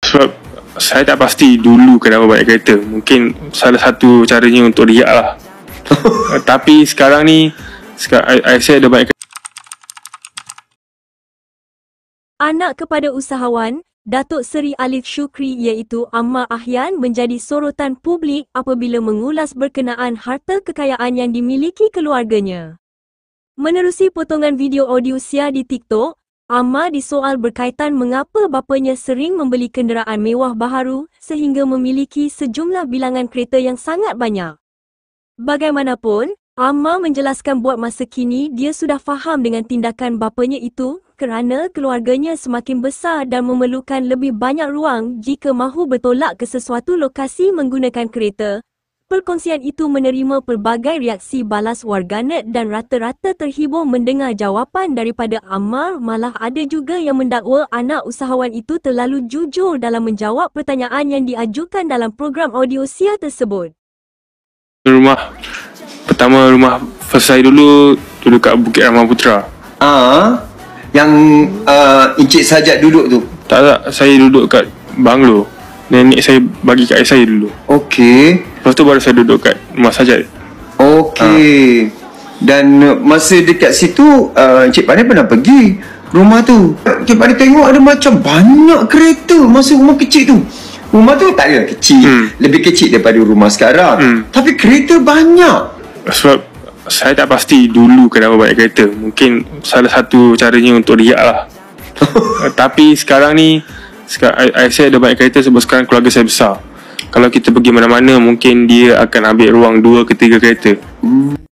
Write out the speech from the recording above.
Sebab saya tak pasti dulu kenapa banyak kereta. Mungkin salah satu caranya untuk riak lah. Tapi sekarang ni saya ada banyak kereta. Anak kepada usahawan, Datuk Seri Alif Shukri iaitu Ammar Ahyan menjadi sorotan publik apabila mengulas berkenaan harta kekayaan yang dimiliki keluarganya. Menerusi potongan video audio Sia di TikTok, Ammar disoal berkaitan mengapa bapanya sering membeli kenderaan mewah baharu sehingga memiliki sejumlah bilangan kereta yang sangat banyak. Bagaimanapun, Ammar menjelaskan buat masa kini dia sudah faham dengan tindakan bapanya itu kerana keluarganya semakin besar dan memerlukan lebih banyak ruang jika mahu bertolak ke sesuatu lokasi menggunakan kereta. Perkongsian itu menerima pelbagai reaksi balas warganet dan rata-rata terhibur mendengar jawapan daripada Ammar. Malah ada juga yang mendakwa anak usahawan itu terlalu jujur dalam menjawab pertanyaan yang diajukan dalam program audio Sia tersebut. Rumah first saya dulu kat Bukit Rahman Putra. Yang Encik Sajat duduk tu? Tak, saya duduk kat banglo. Nenek saya bagi kat ayah saya dulu. Okey. Lepas tu baru saya duduk kat rumah Sajat. Okey. Dan masa dekat situ Encik Pandai pernah pergi rumah tu. Encik Pandai tengok ada macam banyak kereta masa rumah kecil tu. Rumah tu tak ada kecil, lebih kecil daripada rumah sekarang. Tapi kereta banyak. Sebab saya tak pasti dulu kenapa banyak kereta. Mungkin salah satu caranya untuk riak lah. Tapi sekarang ni saya ada banyak kereta sebab sekarang keluarga saya besar. Kalau kita pergi mana-mana mungkin dia akan ambil ruang 2 ke 3 kereta.